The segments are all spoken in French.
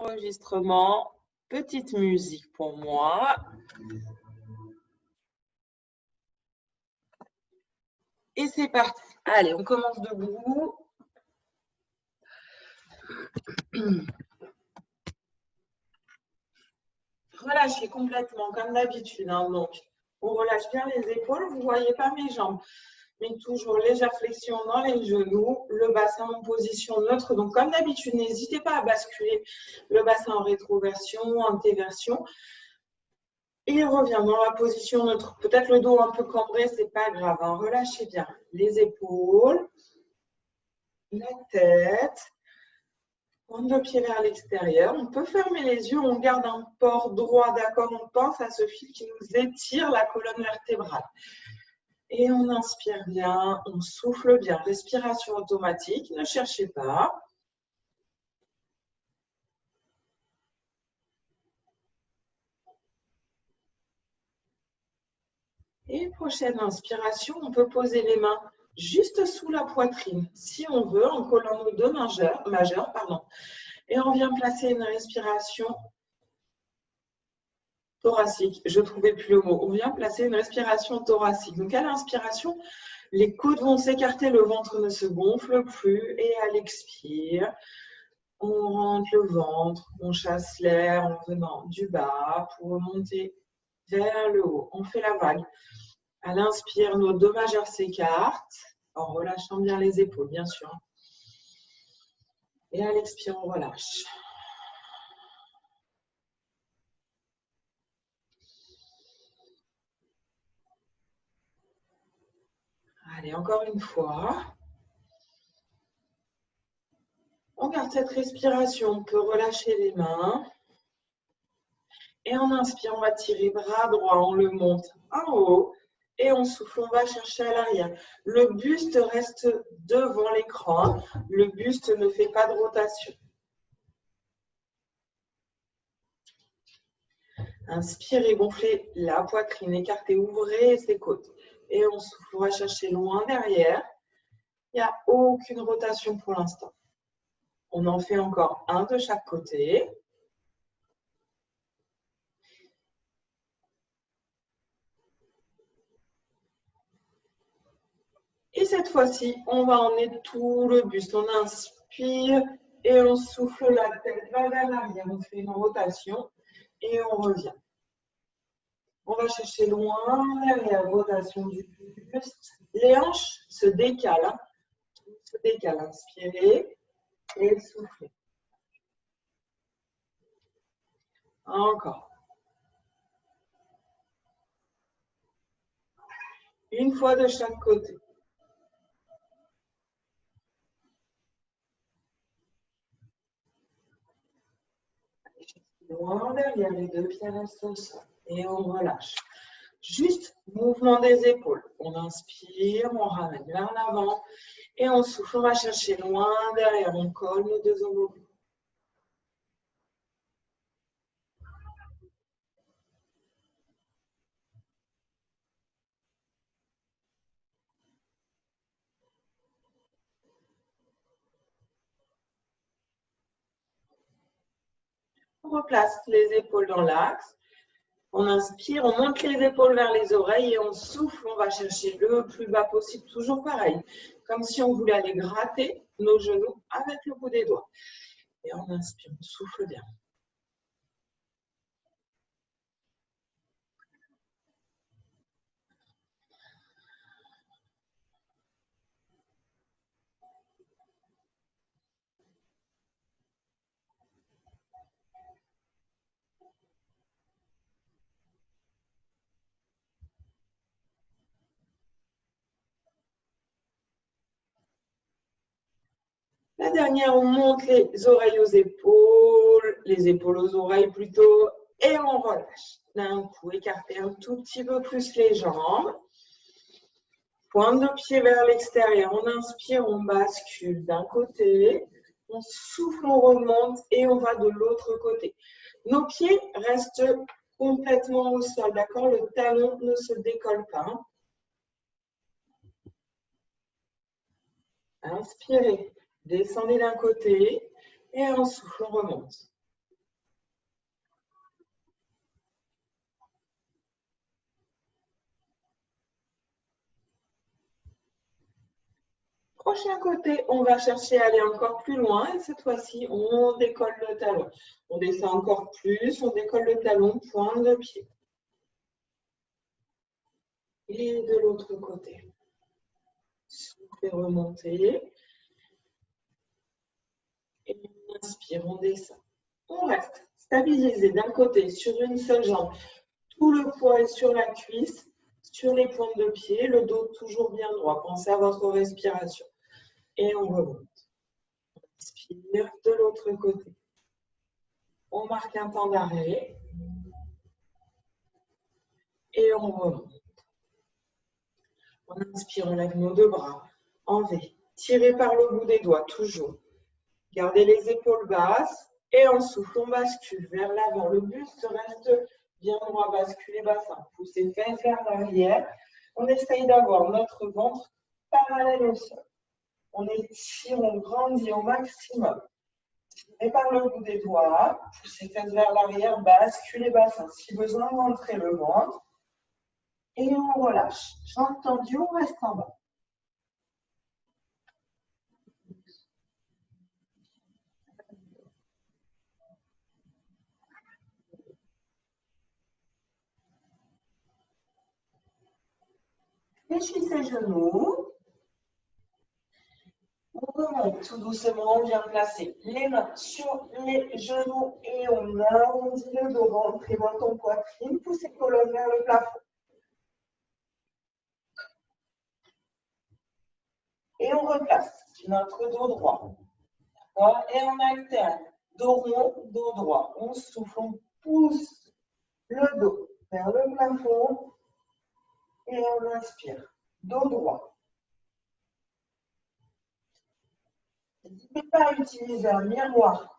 Enregistrement, petite musique pour moi. Et c'est parti. Allez, on commence debout. Relâchez complètement, comme d'habitude. Donc, on relâche bien les épaules. Vous ne voyez pas mes jambes. Mais toujours légère flexion dans les genoux. Le bassin en position neutre. Donc, comme d'habitude, n'hésitez pas à basculer le bassin en rétroversion ou en antéversion. Et il revient dans la position neutre. Peut-être le dos un peu cambré, ce n'est pas grave. Relâchez bien les épaules, la tête. Pointe de pied vers l'extérieur. On peut fermer les yeux. On garde un port droit, d'accord? On pense à ce fil qui nous étire la colonne vertébrale. Et on inspire bien, on souffle bien. Respiration automatique, ne cherchez pas. Et prochaine inspiration, on peut poser les mains juste sous la poitrine, si on veut, en collant nos deux majeurs. Et on vient placer une respiration thoracique. Je ne trouvais plus le mot. On vient placer une respiration thoracique. Donc à l'inspiration, les coudes vont s'écarter, le ventre ne se gonfle plus. Et à l'expire, on rentre le ventre, on chasse l'air en venant du bas pour remonter vers le haut. On fait la vague. À l'inspire, nos deux majeurs s'écartent en relâchant bien les épaules, bien sûr. Et à l'expire, on relâche. Allez, encore une fois. On garde cette respiration. On peut relâcher les mains. Et en inspire, on va tirer bras droit, on le monte en haut. Et on souffle, on va chercher à l'arrière. Le buste reste devant l'écran. Le buste ne fait pas de rotation. Inspirez, gonflez la poitrine, écartez, ouvrez ses côtes. Et on souffle, on va chercher loin derrière. Il n'y a aucune rotation pour l'instant. On en fait encore un de chaque côté. Et cette fois-ci, on va emmener tout le buste. On inspire et on souffle, la tête va vers l'arrière. On fait une rotation et on revient. On va chercher loin derrière, rotation du buste. Les hanches se décalent. Se décalent. Inspirez et soufflez. Encore. Une fois de chaque côté. Loin derrière, les deux pieds restent au sol. Et on relâche. Juste mouvement des épaules. On inspire, on ramène vers l'avant. Et on souffle, on va chercher loin derrière. On colle nos deux omoplates. On replace les épaules dans l'axe. On inspire, on monte les épaules vers les oreilles et on souffle, on va chercher le plus bas possible, toujours pareil. Comme si on voulait aller gratter nos genoux avec le bout des doigts. Et on inspire, on souffle bien. La dernière, on monte les oreilles aux épaules aux oreilles plutôt, et on relâche. D'un coup, écartez un tout petit peu plus les jambes. Pointe de pied vers l'extérieur. On inspire, on bascule d'un côté. On souffle, on remonte et on va de l'autre côté. Nos pieds restent complètement au sol, d'accord? Le talon ne se décolle pas. Inspirez, descendez d'un côté et en souffle, on remonte. Prochain côté, on va chercher à aller encore plus loin et cette fois-ci, on décolle le talon. On descend encore plus, on décolle le talon, pointe de pied. Et de l'autre côté. Soufflez, remontez. Et on inspire, on descend. On reste stabilisé d'un côté sur une seule jambe. Tout le poids est sur la cuisse, sur les pointes de pied, le dos toujours bien droit. Pensez à votre respiration. Et on remonte. On inspire de l'autre côté. On marque un temps d'arrêt. Et on remonte. On inspire, on lève nos deux bras en V. Tirez par le bout des doigts, toujours. Gardez les épaules basses. Et on souffle, on bascule vers l'avant. Le buste reste bien droit, basculez bassin. Poussez fesses vers l'arrière. On essaye d'avoir notre ventre parallèle au sol. On étire, on grandit au maximum. Tirez par le bout des doigts. Poussez fesses vers l'arrière, basculez bassin. Si besoin, rentrez le ventre. Et on relâche. Jambes tendues, on reste en bas. Fléchissez les genoux. On remonte tout doucement, on vient placer les mains sur les genoux et on arrondit le dos, rentrez menton poitrine, poussez colonne vers le plafond. Et on replace notre dos droit. Et on alterne. Dos rond, dos droit. On souffle, on pousse le dos vers le plafond et on inspire. Dos droit. N'hésitez pas à utiliser un miroir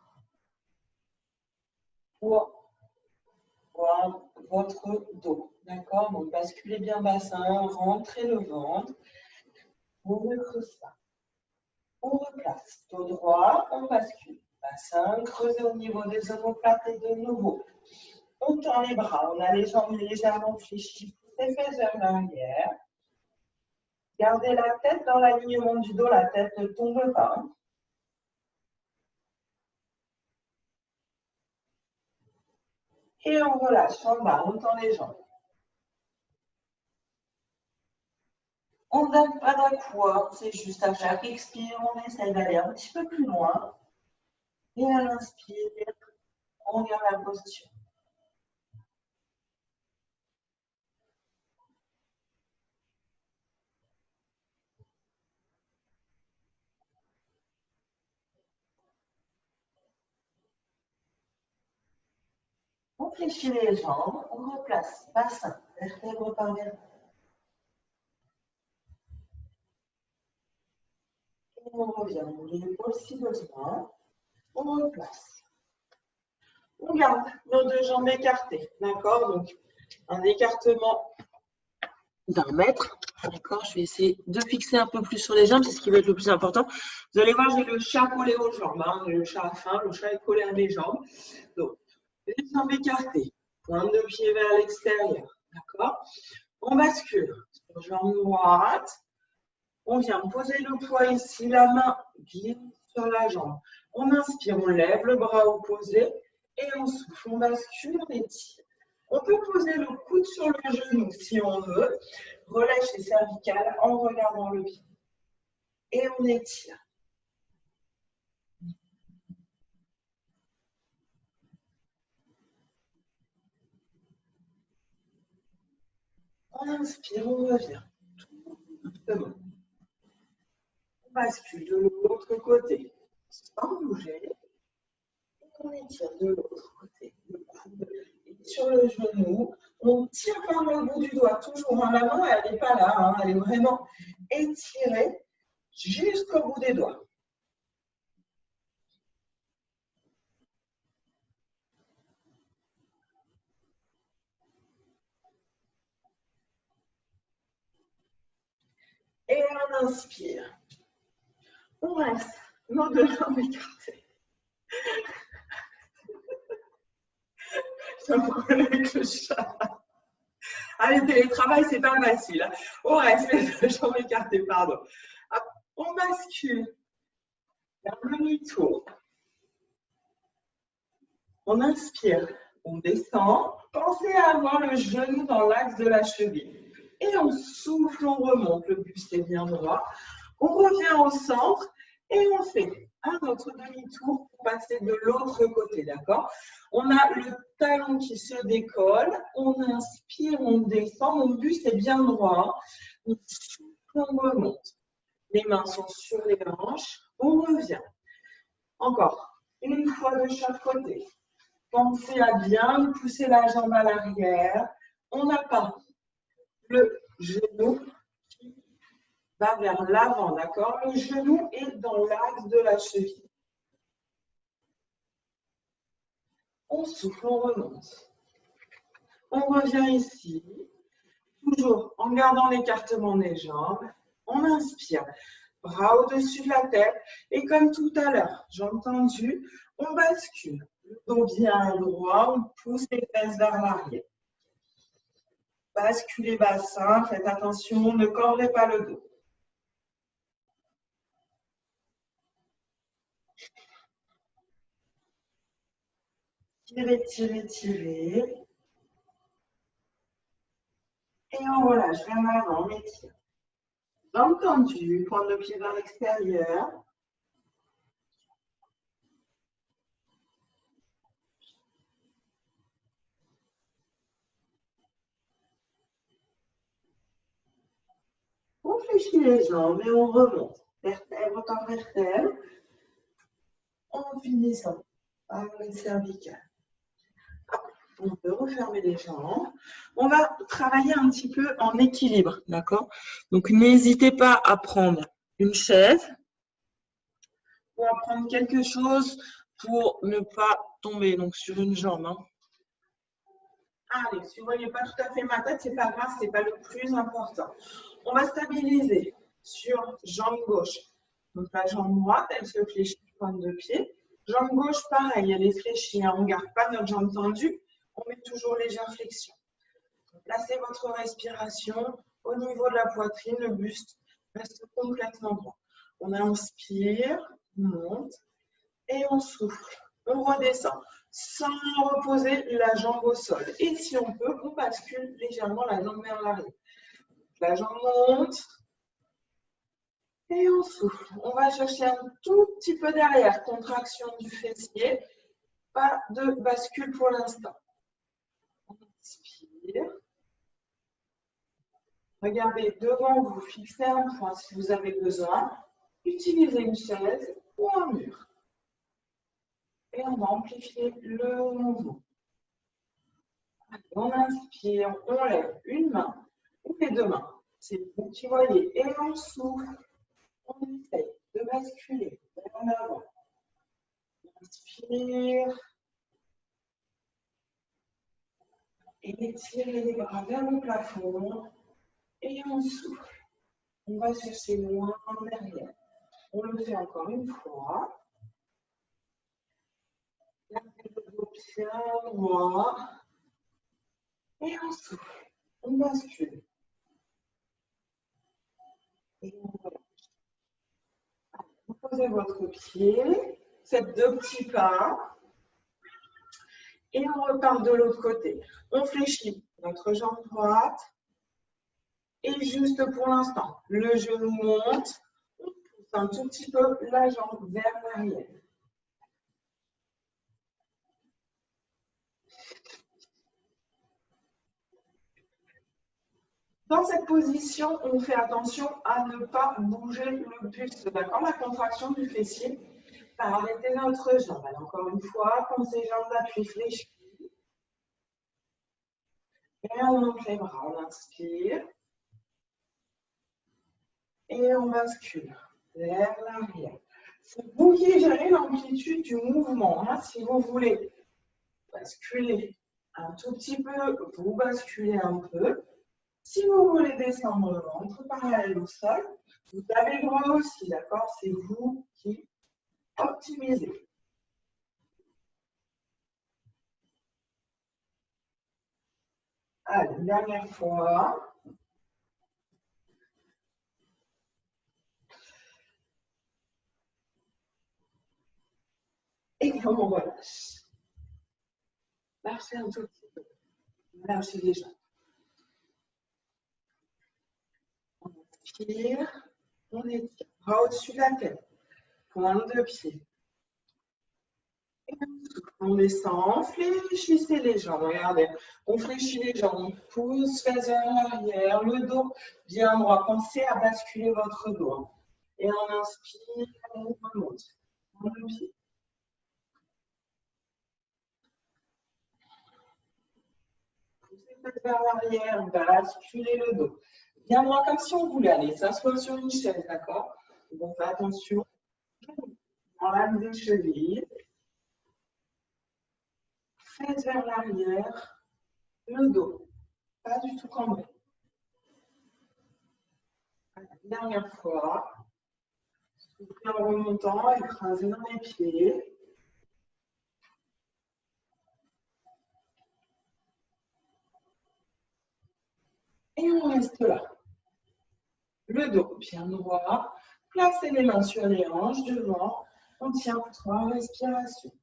pour voir votre dos. D'accord? Donc basculez bien bassin, rentrez le ventre. On ne creuse pas. On replace. Dos droit, on bascule. Bassin, creusez au niveau des omoplates et de nouveau. On tend les bras, on a les jambes légèrement fléchies. Les fesses vers l'arrière. Gardez la tête dans l'alignement du dos, la tête ne tombe pas. Et on relâche en bas, on tend les jambes. On ne donne pas de poids, c'est juste à chaque expire, on essaye d'aller un petit peu plus loin. Et à l'inspire, on garde la posture. On fléchit les jambes, on replace bassin, vertèbre par vertèbre. Et on revient, on ouvre l'épaule si besoin. On replace. On garde nos deux jambes écartées. D'accord? Donc, un écartement d'1 mètre. D'accord? Je vais essayer de fixer un peu plus sur les jambes, c'est ce qui va être le plus important. Vous allez voir, j'ai le chat collé aux jambes. Hein. Le chat a faim, le chat est collé à mes jambes. Donc, les jambes écartées. Pointe de pied vers l'extérieur. D'accord? On bascule sur jambe droite. On vient poser le poids ici, la main glisse sur la jambe. On inspire, on lève le bras opposé et on souffle, on bascule, on étire. On peut poser le coude sur le genou si on veut. Relâche les cervicales en regardant le pied. Et on étire. On inspire, on revient. Doucement. On bascule de l'autre côté sans bouger. On étire de l'autre côté. Le coude est sur le genou. On tire par le bout du doigt. Toujours la main, elle n'est pas là. Hein, elle est vraiment étirée jusqu'au bout des doigts. Et on inspire. On reste nos deux jambes écartées. Je me avec le chat. Ah, le télétravail, c'est pas facile. On reste les deux jambes écartées, pardon. On bascule. Un demi-tour. On inspire, on descend. Pensez à avoir le genou dans l'axe de la cheville. Et on souffle, on remonte. Le buste est bien droit. On revient au centre et on fait un autre demi-tour pour passer de l'autre côté, d'accord? On a le talon qui se décolle. On inspire, on descend. Mon buste est bien droit. On souffle, on remonte. Les mains sont sur les hanches. On revient. Encore, une fois de chaque côté. Pensez à bien pousser la jambe à l'arrière. On n'a pas le genou qui va vers l'avant, d'accord? Le genou est dans l'axe de la cheville. On souffle, on remonte. On revient ici, toujours en gardant l'écartement des jambes. On inspire, bras au-dessus de la tête. Et comme tout à l'heure, jambes tendues, on bascule. Le dos bien droit, on pousse les fesses vers l'arrière. Basculez bassin, faites attention, ne cordez pas le dos. Tirez, tirez, tirez. Et on relâche vers l'avant, on étire. Jambes tendues, pointe le pied vers l'extérieur. On fléchit les jambes et on remonte. Vertèbre par vertèbre. En finissant par les cervicales. On peut refermer les jambes. On va travailler un petit peu en équilibre, d'accord? Donc, n'hésitez pas à prendre une chaise ou à prendre quelque chose pour ne pas tomber donc sur une jambe. Hein. Allez, si vous ne voyez pas tout à fait ma tête, ce n'est pas grave, ce n'est pas le plus important. On va stabiliser sur jambe gauche. Donc, la jambe droite, elle se fléchit de pointe de pied. Jambe gauche, pareil, elle est fléchie. Hein. On ne garde pas notre jambe tendue. On met toujours légère flexion. Placez votre respiration au niveau de la poitrine. Le buste reste complètement droit. On inspire, on monte et on souffle. On redescend sans reposer la jambe au sol. Et si on peut, on bascule légèrement la jambe vers l'arrière. La jambe monte et on souffle. On va chercher un tout petit peu derrière. Contraction du fessier. Pas de bascule pour l'instant. On inspire. Regardez devant vous, fixez un point si vous avez besoin. Utilisez une chaise ou un mur. Et on va amplifier le mouvement. On inspire, on lève une main ou les deux mains. C'est vous qui voyez. Et on souffle. On essaye de basculer vers l'avant. Inspire. Et étirez les bras vers le plafond. Et on souffle. On va chercher loin en derrière. On le fait encore une fois. Gardez le dos bien droit. Et on souffle. On bascule. Et on relâche. Vous posez votre pied. Faites deux petits pas. Et on repart de l'autre côté. On fléchit notre jambe droite. Et juste pour l'instant, le genou monte. On pousse un tout petit peu la jambe vers l'arrière. Dans cette position, on fait attention à ne pas bouger le buste. D'accord? La contraction du fessier va arrêter notre jambe. Alors, encore une fois, pensez jambes d'appui fléchies. Et on monte les bras. On inspire. Et on bascule vers l'arrière. C'est vous qui gérez l'amplitude du mouvement. Hein. Si vous voulez basculer un tout petit peu, vous basculez un peu. Si vous voulez descendre le ventre parallèle au sol, vous avez le droit aussi, d'accord? C'est vous qui optimisez. Allez, une dernière fois. On relâche. Lâchez un tout petit peu. Lâchez les jambes. On inspire. On étire. Bras au-dessus de la tête. Pointe de pied. On descend, fléchissez les jambes. Regardez, on fléchit les jambes, on pousse vers l'arrière, le dos bien droit. Pensez à basculer votre dos. Et on inspire, on remonte. On le pied. Poussez vers l'arrière, basculez le dos. Bien droit comme si on voulait aller s'asseoir sur une chaise, d'accord? Donc faites attention. On lave des chevilles. Faites vers l'arrière, le dos. Pas du tout cambré. Dernière fois. Soufflez en remontant, écrasez dans les pieds. Et on reste là. Le dos bien droit. Placez les mains sur les hanches devant. On tient 3 respirations.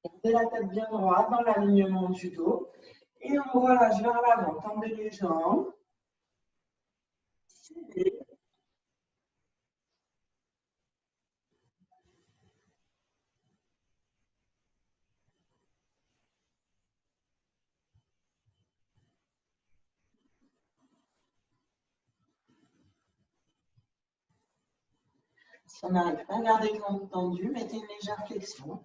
Gardez la tête bien droite dans l'alignement du dos. Et on relâche vers l'avant. Tendez les jambes. Serrez. Si on n'arrive pas à garder le ventre tendu, mettez une légère flexion.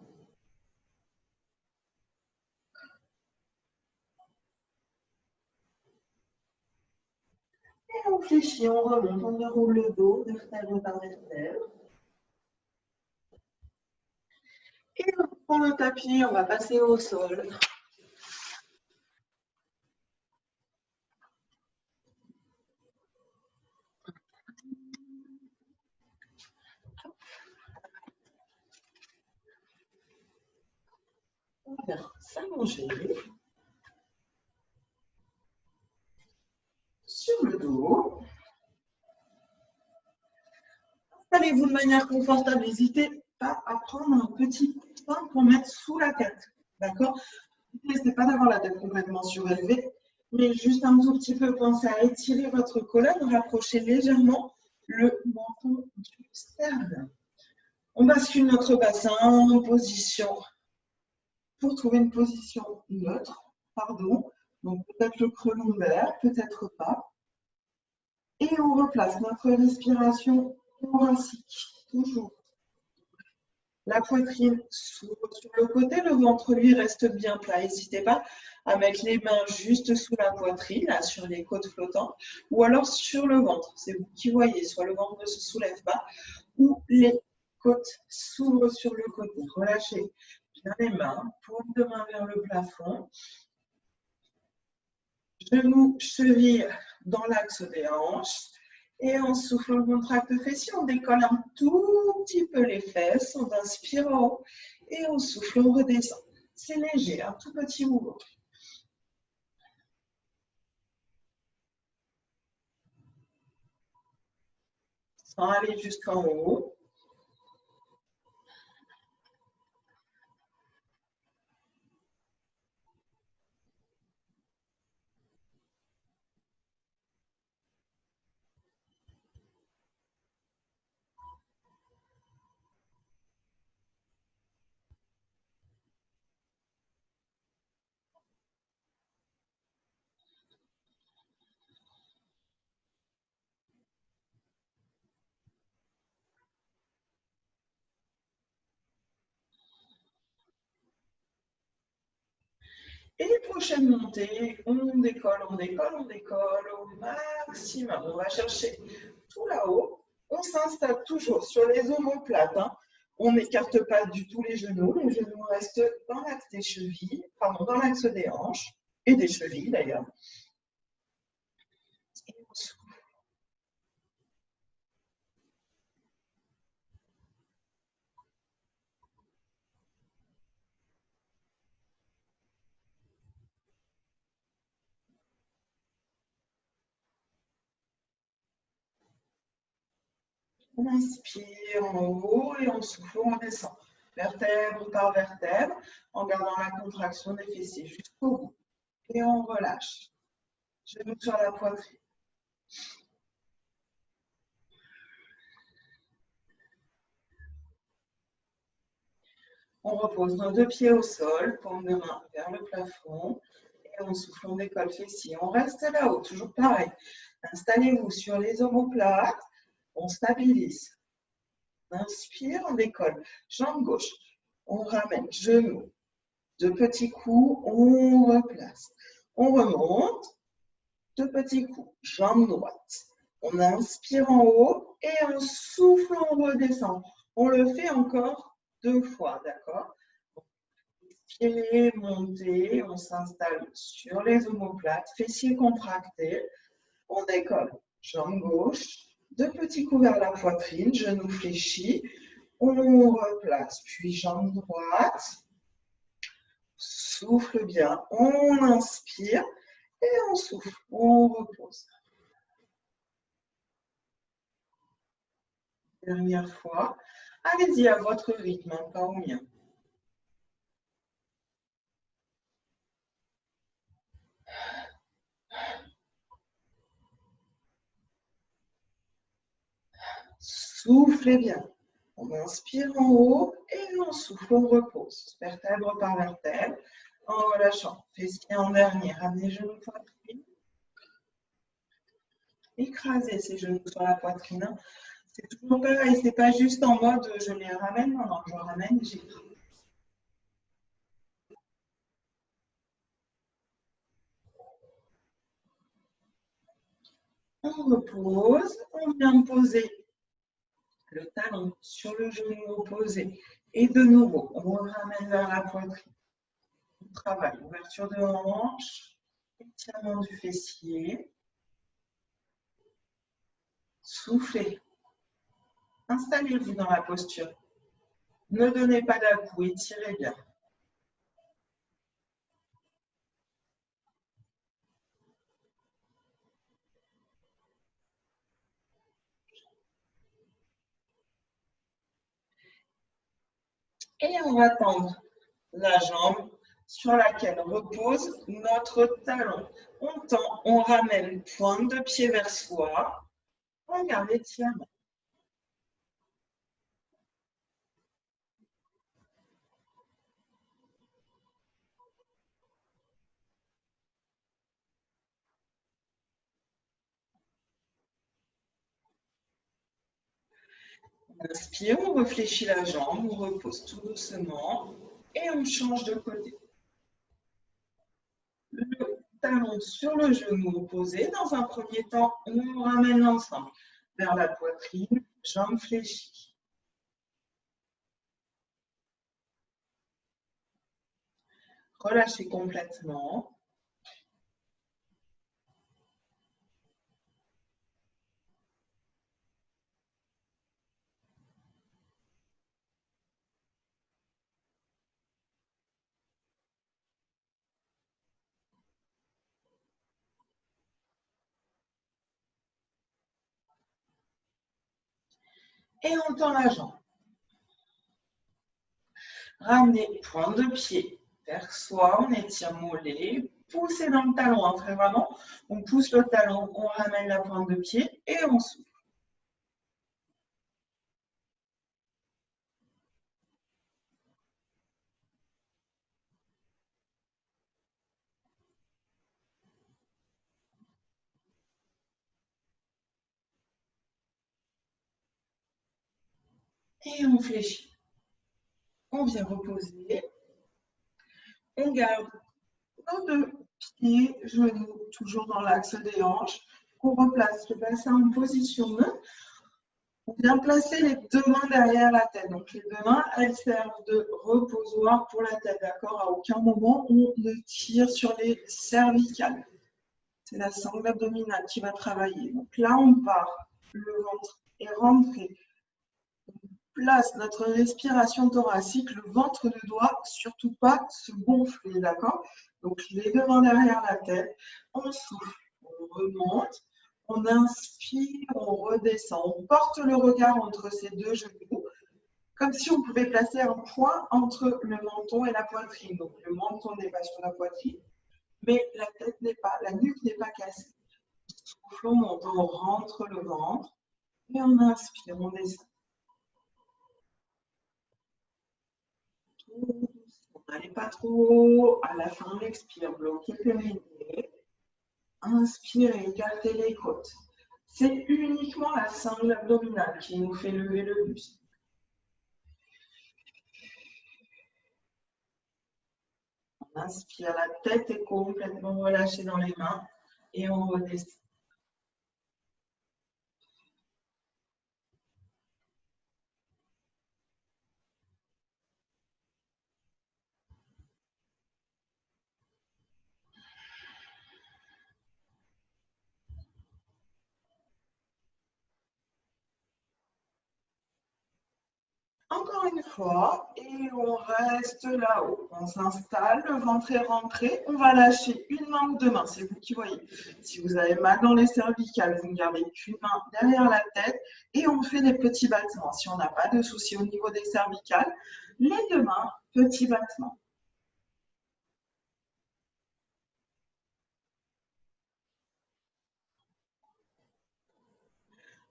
Et on fléchit, on remonte, on déroule le dos, vertèbre par vertèbre. Et on prend le tapis, on va passer au sol. On va s'allonger sur le dos. Installez-vous de manière confortable. N'hésitez pas à prendre un petit coussin pour mettre sous la tête. D'accord? N'essayez pas d'avoir la tête complètement surélevée, mais juste un tout petit peu. Pensez à étirer votre colonne, rapprocher légèrement le menton du sternum. On bascule notre bassin en position pour trouver une position neutre. Pardon. Donc peut-être le creux lombaire, peut-être pas. Et on replace notre respiration thoracique, toujours. La poitrine s'ouvre sur le côté, le ventre lui reste bien plat. N'hésitez pas à mettre les mains juste sous la poitrine, là, sur les côtes flottantes, ou alors sur le ventre. C'est vous qui voyez, soit le ventre ne se soulève pas, ou les côtes s'ouvrent sur le côté. Relâchez bien les mains, paume de main vers le plafond. Genoux, chevilles dans l'axe des hanches. Et on souffle, on contracte fessier, on décolle un tout petit peu les fesses, on inspire en haut et on souffle, on redescend. C'est léger, un tout petit mouvement. Sans aller jusqu'en haut. Et les prochaines montées, on décolle, on décolle, on décolle au maximum. On va chercher tout là-haut. On s'installe toujours sur les omoplates. On n'écarte pas du tout les genoux. Les genoux restent dans l'axe des chevilles, pardon, dans l'axe des hanches et des chevilles d'ailleurs. Et on souffle. On inspire en haut et on souffle, on descend. Vertèbre par vertèbre, en gardant la contraction des fessiers jusqu'au bout. Et on relâche. Genoux sur la poitrine. On repose nos deux pieds au sol, paume de main vers le plafond. Et on souffle, on décolle fessiers. On reste là-haut, toujours pareil. Installez-vous sur les omoplates. On stabilise. On inspire, on décolle. Jambe gauche. On ramène, genoux. Deux petits coups, on replace. On remonte. Deux petits coups. Jambe droite. On inspire en haut et on souffle, on redescend. On le fait encore 2 fois, d'accord? Expirez, montez, on s'installe sur les omoplates, fessiers contractés. On décolle, jambe gauche, deux petits coups vers la poitrine, genoux fléchis. On replace, puis jambe droite. Souffle bien, on inspire et on souffle, on repose. Dernière fois. Allez-y à votre rythme, hein, pas au mien. Soufflez bien. On inspire en haut et on souffle, on repose. Vertèbre par vertèbre. En relâchant. Fessiers en dernier. Ramenez genoux poitrine. Écrasez ces genoux sur la poitrine. C'est toujours pareil. C'est pas juste en mode je les ramène. Non, non, je ramène et j'écrase. On repose. On vient poser le talon sur le genou opposé. Et de nouveau, on ramène vers la poitrine. On travaille. Ouverture de hanche. Étirement du fessier. Soufflez. Installez-vous dans la posture. Ne donnez pas d'à-coups, étirez bien. Et on va tendre la jambe sur laquelle repose notre talon. On tend, on ramène pointe de pied vers soi. On garde l'étirement. On inspire, on réfléchit la jambe, on repose tout doucement et on change de côté. Le talon sur le genou opposé. Dans un premier temps, on ramène l'ensemble vers la poitrine, jambes fléchies. Relâchez complètement. Et on tend la jambe. Ramenez pointe de pied vers soi, on étire mollet, poussez dans le talon, hein, très vraiment. On pousse le talon, on ramène la pointe de pied et on souffle. Et on fléchit. On vient reposer. On garde nos deux pieds, genoux, toujours dans l'axe des hanches. On replace le bassin en position neutre. On vient placer les deux mains derrière la tête. Donc les deux mains, elles servent de reposoir pour la tête, d'accord? À aucun moment, on ne tire sur les cervicales. C'est la sangle abdominale qui va travailler. Donc là, on part. Le ventre est rentré. On place notre respiration thoracique. Le ventre ne doit surtout pas se gonfler, d'accord? Donc les deux mains derrière la tête. On souffle. On remonte. On inspire, on redescend. On porte le regard entre ces deux genoux, comme si on pouvait placer un point entre le menton et la poitrine. Donc, le menton n'est pas sur la poitrine, mais la tête n'est pas, la nuque n'est pas cassée. Souffle, on monte, on rentre le ventre et on inspire, on descend. N'allez pas trop haut. À la fin, on expire, bloquez le périnée. Inspirez, écartez les côtes. C'est uniquement la sangle abdominale qui nous fait lever le buste. On inspire, la tête est complètement relâchée dans les mains et on redescend. Encore une fois, et on reste là-haut. On s'installe, le ventre est rentré. On va lâcher une main ou deux mains, c'est vous qui voyez. Si vous avez mal dans les cervicales, vous ne gardez qu'une main derrière la tête et on fait des petits battements. Si on n'a pas de souci au niveau des cervicales, les deux mains, petits battements.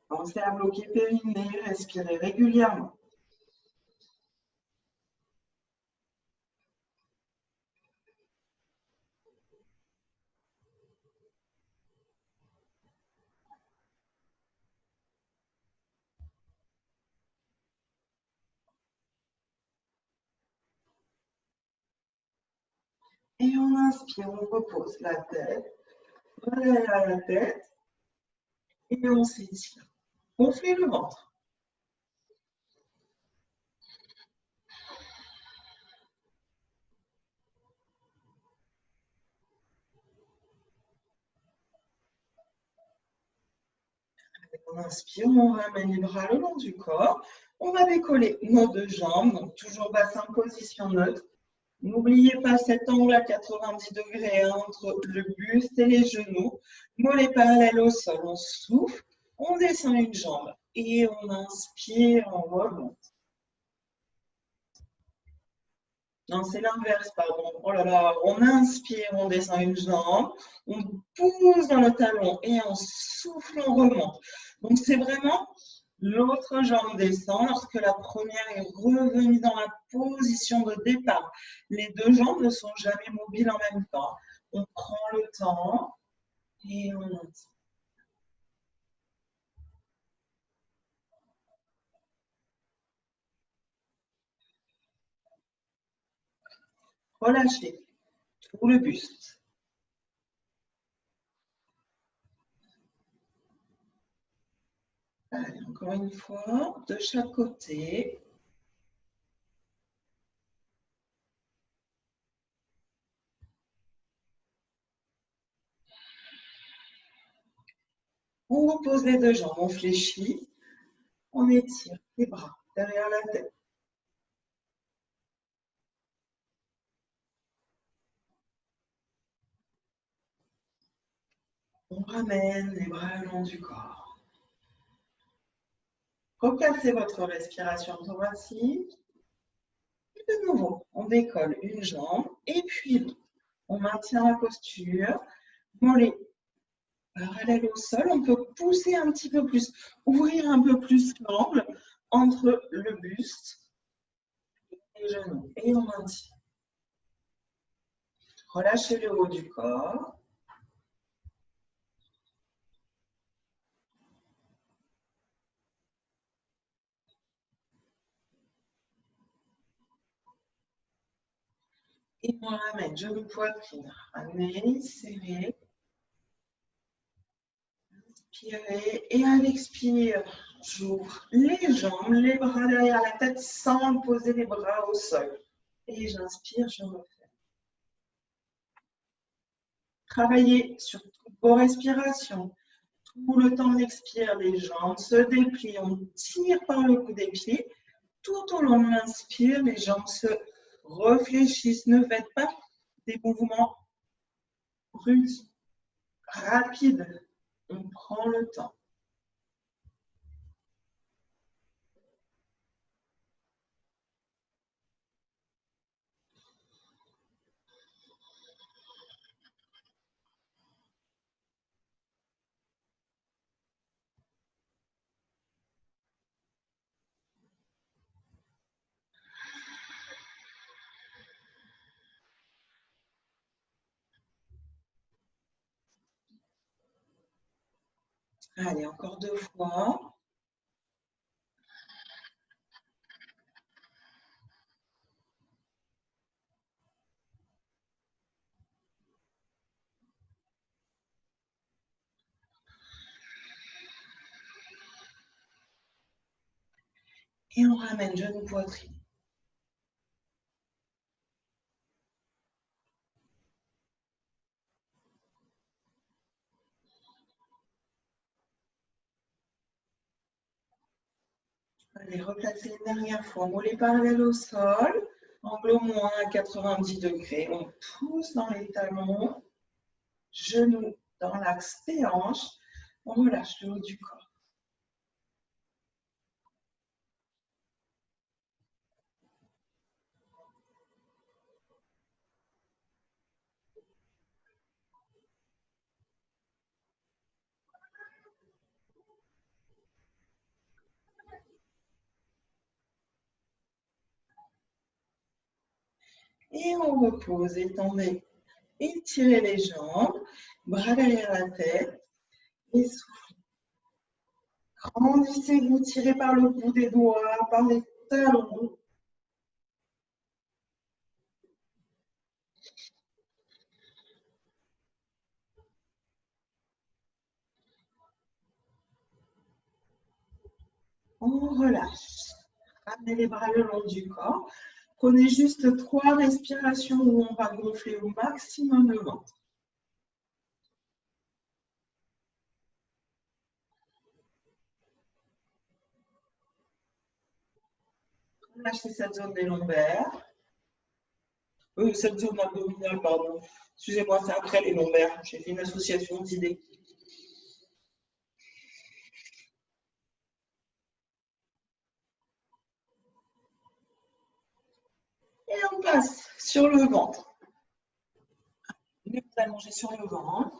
Pensez à bloquer périnée, respirez régulièrement. Et on inspire, on repose la tête, derrière la tête, et on s'étire. Gonflez le ventre. On inspire, on ramène les bras le long du corps. On va décoller nos deux jambes, donc toujours bassin position neutre. N'oubliez pas cet angle à 90 degrés entre le buste et les genoux. Mollets parallèles au sol, on souffle, on descend une jambe et on inspire, on remonte. Non, c'est l'inverse, pardon. Oh là là, on inspire, on descend une jambe, on pousse dans le talon et on souffle, on remonte. Donc, c'est vraiment l'autre jambe descend lorsque la première est revenue dans la position de départ. Les deux jambes ne sont jamais mobiles en même temps. On prend le temps et on monte. Relâchez tout le buste. Allez, encore une fois, de chaque côté. On repose les deux jambes, on fléchit, on étire les bras derrière la tête. On ramène les bras le long du corps. Replacez votre respiration thoracique. Et de nouveau, on décolle une jambe et puis l'autre. On maintient la posture. Mollets parallèles au sol. On peut pousser un petit peu plus, ouvrir un peu plus l'angle entre le buste et les genoux. Et on maintient. Relâchez le haut du corps. Et on ramène genou poitrine. Ramenez, serrez. Inspirez et à l'expire, j'ouvre les jambes, les bras derrière la tête sans poser les bras au sol. Et j'inspire, je refais. Travaillez sur toutes vos respirations. Tout le temps d'expire, les jambes se déplient, on tire par le bout des pieds. Tout au long de l'inspire, les jambes se réfléchissent. Ne faites pas des mouvements brusques, rapides. On prend le temps. Allez, encore 2 fois. Et on ramène genou poitrine. Allez, replacer une dernière fois. Mollet parallèle au sol. Angle au moins à 90 degrés. On pousse dans les talons. Genoux dans l'axe des hanches. On relâche le haut du corps. Et on repose, étendez, étirez les jambes, bras derrière la tête, et soufflez. Grandissez-vous, tirez par le bout des doigts, par les talons. On relâche. Ramenez les bras le long du corps. Prenez juste 3 respirations où on va gonfler au maximum le ventre. Relâchez cette zone des lombaires. Cette zone abdominale, pardon. Excusez-moi, c'est après les lombaires. J'ai fait une association d'idées. Et on passe sur le ventre. Vous allongez sur le ventre.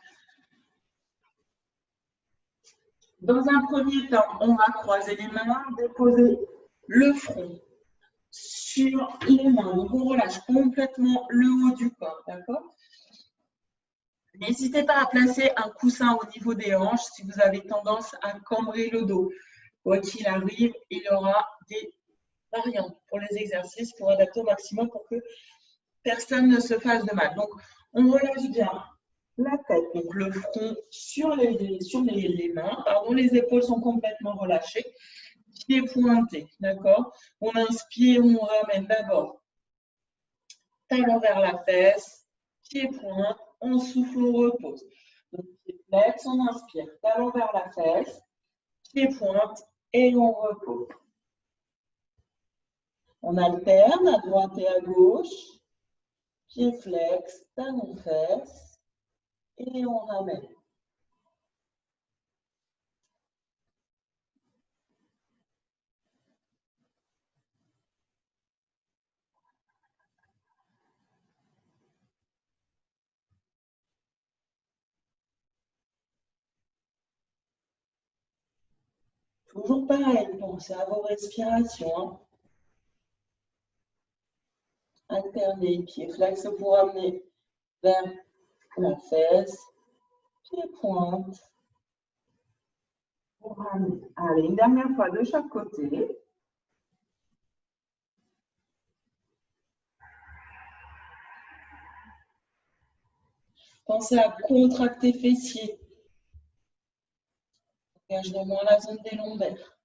Dans un premier temps, on va croiser les mains, déposer le front sur les mains. Donc, on relâche complètement le haut du corps, d'accord? N'hésitez pas à placer un coussin au niveau des hanches si vous avez tendance à cambrer le dos. Quoi qu'il arrive, il y aura des variantes pour les exercices pour adapter au maximum pour que personne ne se fasse de mal. Donc, on relâche bien la tête, donc le front sur les mains. Pardon, les épaules sont complètement relâchées. Pieds pointés, d'accord? On inspire, on ramène d'abord talon vers la fesse, pied pointe, on souffle, on repose. Donc, pied flex, on inspire, talon vers la fesse, pied pointe et on repose. On alterne à droite et à gauche, pied flex, talon fesse et on ramène. Toujours pareil, pensez à vos respirations. Alternez, pied flex pour amener vers la fesse, pied pointe. Pour ramener. Allez, une dernière fois de chaque côté. Pensez à contracter fessiers. Engage vraiment la zone des lombaires.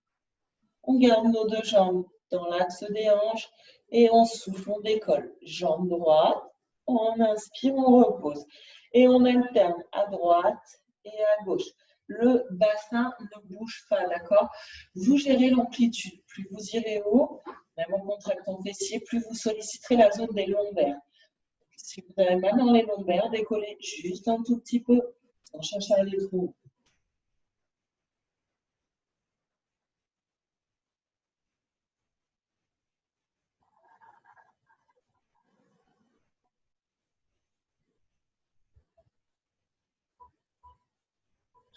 On garde nos 2 jambes dans l'axe des hanches et on souffle, on décolle. Jambe droite, on inspire, on repose. Et on alterne à droite et à gauche. Le bassin ne bouge pas, d'accord? Vous gérez l'amplitude. Plus vous irez haut, même en contractant fessier, plus vous solliciterez la zone des lombaires. Si vous avez mal dans les lombaires, décollez juste un tout petit peu, sans chercher à aller trop haut.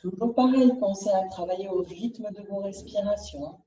Toujours pareil, pensez à travailler au rythme de vos respirations.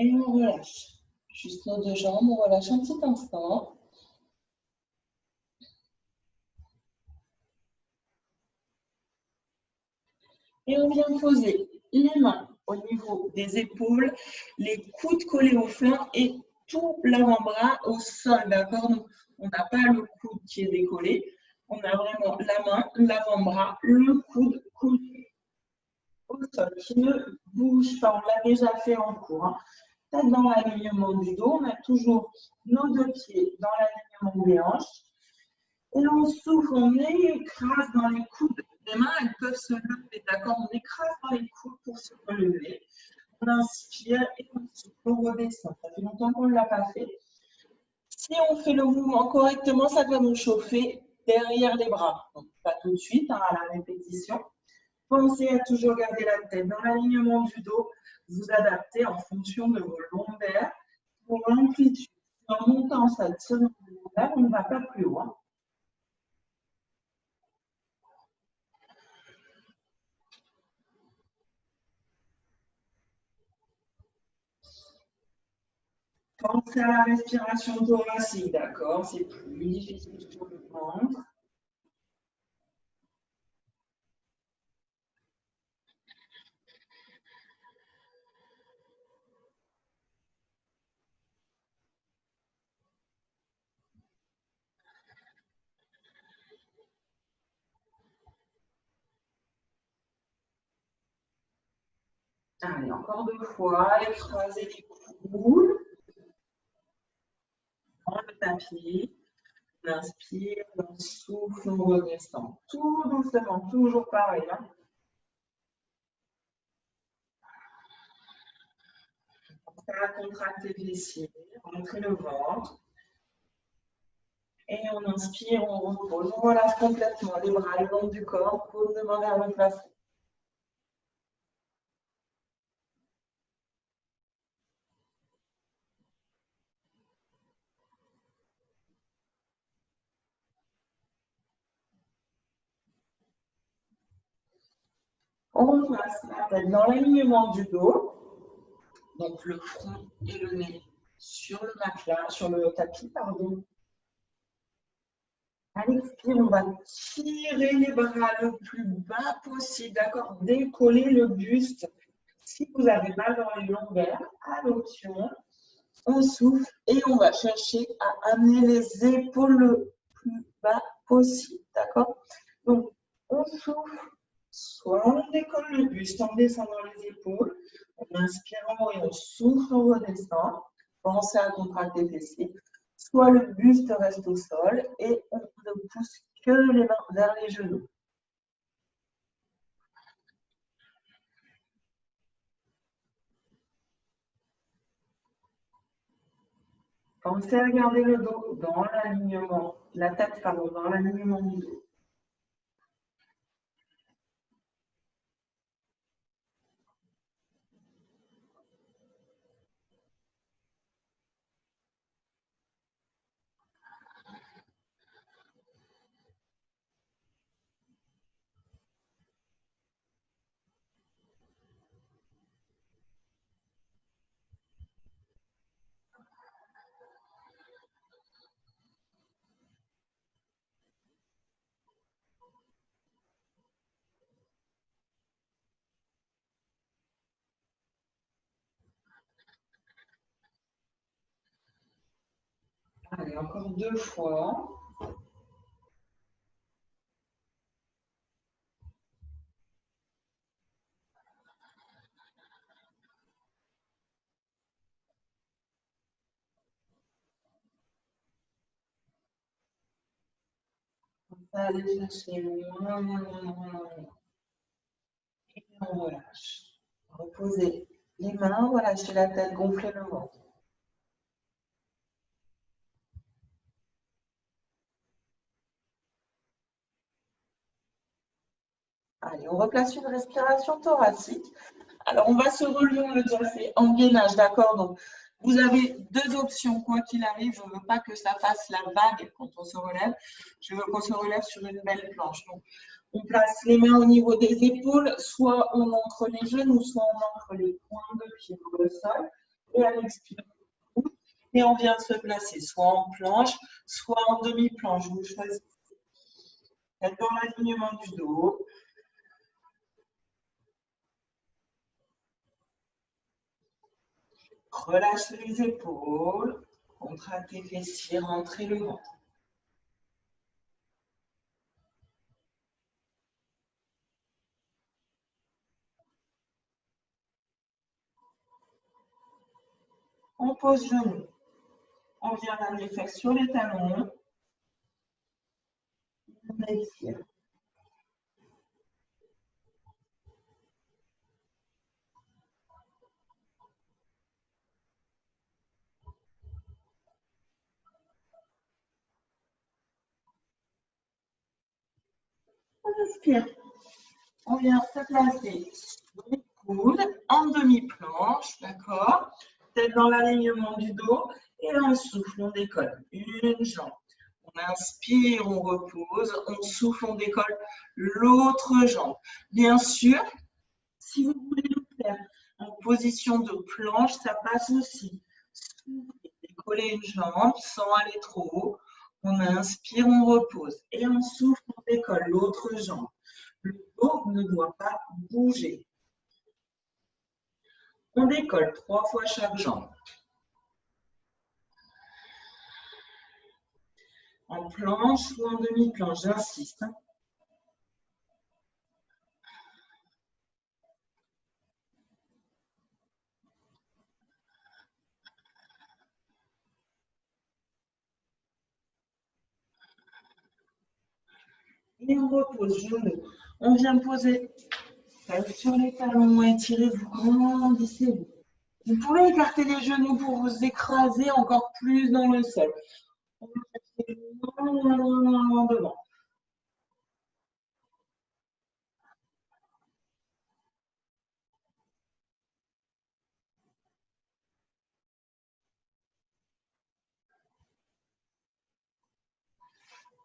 Et on relâche. Juste nos deux jambes, on relâche un petit instant. Et on vient poser les mains au niveau des épaules, les coudes collés au flanc et tout l'avant-bras au sol, d'accord? Donc, on n'a pas le coude qui est décollé, on a vraiment la main, l'avant-bras, le coude collé au sol, qui ne bouge pas. On l'a déjà fait en cours. Hein. Tête dans l'alignement du dos, on a toujours nos deux pieds dans l'alignement des hanches. Et on souffle, on écrase dans les coudes. Les mains, elles peuvent se lever, d'accord? On écrase dans les coudes pour se relever. On inspire et on souffle, on redescend. Ça fait longtemps qu'on ne l'a pas fait. Si on fait le mouvement correctement, ça doit nous chauffer derrière les bras. Donc, pas tout de suite, hein, à la répétition. Pensez à toujours garder la tête dans l'alignement du dos. Vous adaptez en fonction de vos lombaires pour l'amplitude. En montant, ça tire dans les lombaires, on ne va pas plus loin. Pensez à la respiration thoracique, d'accord? C'est plus difficile sur le ventre. Allez, encore deux fois. Écrasez les coudes dans le tapis. On inspire, on souffle, on redescend. Tout doucement, toujours pareil. Hein. On va contracter les fessiers, rentrer le ventre. Et on inspire, on repose. On relâche complètement les bras le long du corps, paume de main vers le plafond. On place la tête dans l'alignement du dos. Donc le front et le nez sur le matelas, sur le tapis, pardon. À l'expire, on va tirer les bras le plus bas possible, d'accord? Décoller le buste. Si vous avez mal dans les lombaires, à l'option, on souffle et on va chercher à amener les épaules le plus bas possible, d'accord? Donc, on souffle, soit on décolle le buste en descendant les épaules, on inspire en haut et on souffle, on redescend. Pensez à contracter les fessiers. Soit le buste reste au sol et on ne pousse que les mains vers les genoux. Pensez à garder le dos dans l'alignement, la tête, pardon, dans l'alignement du dos. Allez, encore deux fois. Allez chercher loin, loin, loin, loin, loin. Et on relâche. Reposez les mains, relâchez la tête, gonflez le ventre. Allez, on replace une respiration thoracique. Alors, on va se relever, on l'a déjà fait, en gainage, d'accord? Donc, vous avez deux options, quoi qu'il arrive. Je ne veux pas que ça fasse la vague quand on se relève. Je veux qu'on se relève sur une belle planche. Donc, on place les mains au niveau des épaules, soit on ancre les genoux, soit on ancre les points de pied sur le sol. Et à l'expiration, et on vient se placer soit en planche, soit en demi-planche. Vous choisissez. Faites dans l'alignement du dos. Relâchez les épaules, contractez les fessiers, rentrez le ventre. On pose genoux. On vient l'amener fesses sur les talons. On expire. On inspire. On vient se placer les coudes en demi-planche, d'accord? Tête dans l'alignement du dos et on souffle, on décolle. Une jambe. On inspire, on repose, on souffle, on décolle l'autre jambe. Bien sûr, si vous voulez le faire en position de planche, ça passe aussi. Décoller une jambe sans aller trop haut. On inspire, on repose. Et on souffle, on décolle l'autre jambe. Le dos ne doit pas bouger. On décolle 3 fois chaque jambe. En planche ou en demi-planche, j'insiste. Et on repose genoux. On vient poser sur les talons, étirez-vous, grandissez-vous. Vous pouvez écarter les genoux pour vous écraser encore plus dans le sol. On va passer loin devant.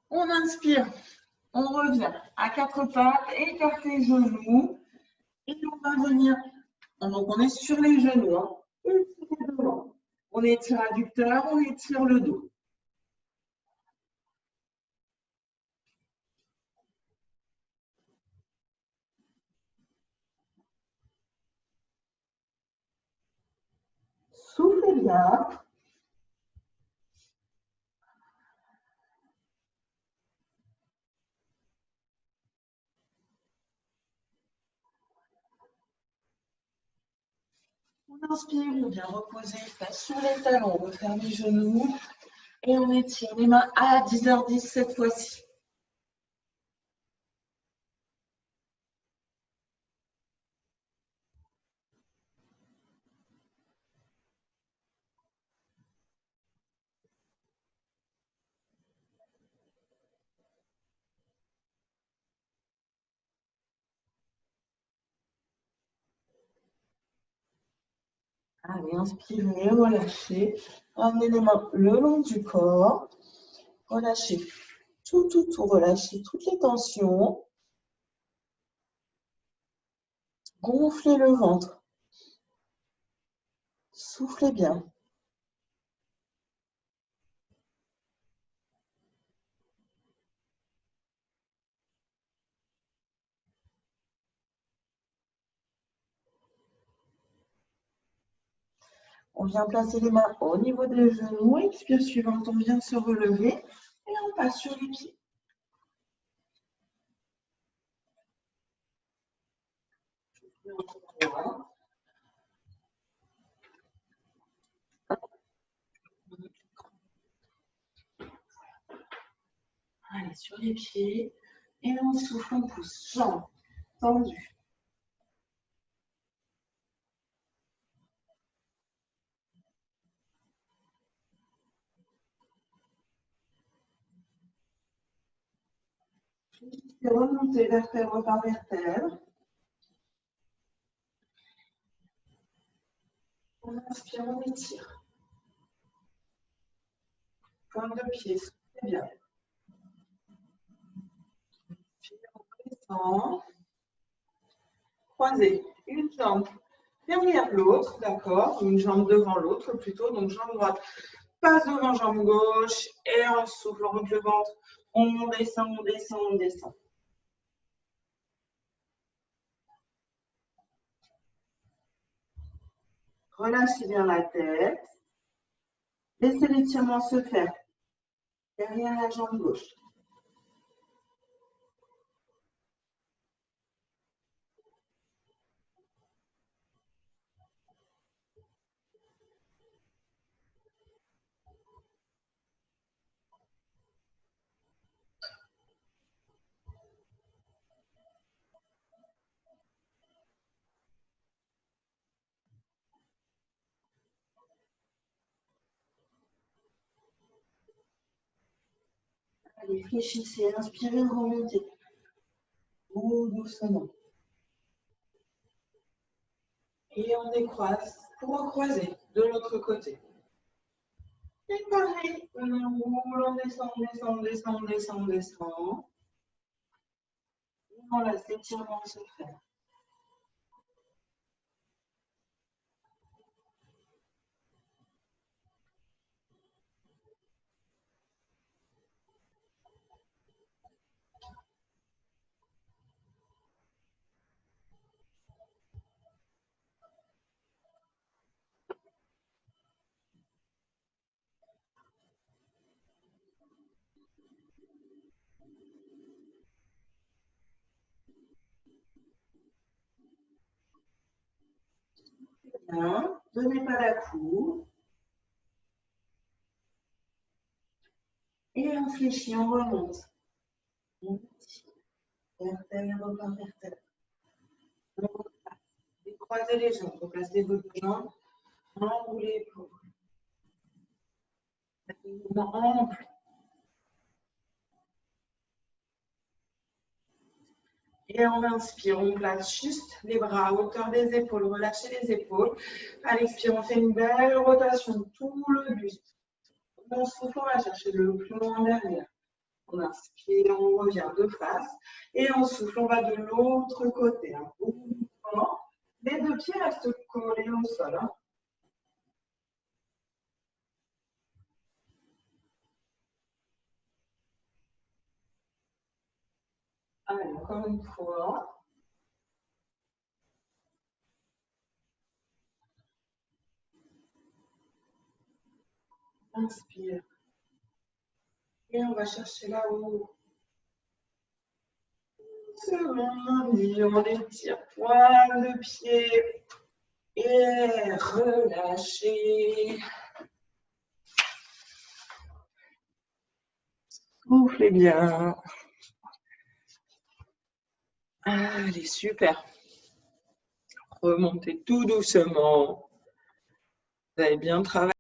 On inspire, on revient à quatre pattes, écartez les genoux et on va venir. Donc on est sur les genoux, hein. Étirez devant. On étire l'adducteur, on étire le dos. Soufflez bien. On inspire, on vient reposer face sur les talons, on referme les genoux et on étire les mains à 10h10 cette fois-ci. Allez, inspirez, relâchez. Ramenez les mains le long du corps. Relâchez tout, relâchez toutes les tensions. Gonflez le ventre. Soufflez bien. On vient placer les mains au niveau des genoux. Expire suivante, on vient se relever et on passe sur les pieds. Allez, sur les pieds. Et on souffle, on pousse. Jambes tendues. Et remonter vertèbre par vertèbre. On inspire, on étire. Pointe de pied, soufflez bien. On descend. Croisez une jambe derrière l'autre, d'accord? Une jambe devant l'autre plutôt, donc jambe droite passe devant jambe gauche et on souffle, on remonte le ventre, on descend, on descend, on descend. Relâchez bien la tête. Laissez l'étirement se faire derrière la jambe gauche. Allez, fléchissez, inspirez, remontez. Doucement. Et on décroise pour recroiser de l'autre côté. Et pareil, on enroule, on descend, on descend, on descend, on descend, on descend. On laisse l'étirement se faire. Bien, donnez pas la cour. Et on fléchit, on remonte. On tire. Vertèbre par vertèbre. On repasse. Décroisez les jambes, replacez votre jambe. Enroulez pour. Ample. Et on inspire, on place juste les bras à hauteur des épaules, relâchez les épaules. À l'expire, on fait une belle rotation, tout le buste. On souffle, on va chercher le plus loin derrière. On inspire, on revient de face. Et on souffle, on va de l'autre côté. Les deux pieds restent collés au sol. Allez, encore une fois. Inspire. Et on va chercher là-haut. On étire pointe de pied. Et relâchez. Soufflez bien. Allez, super. Remontez tout doucement. Vous avez bien travaillé.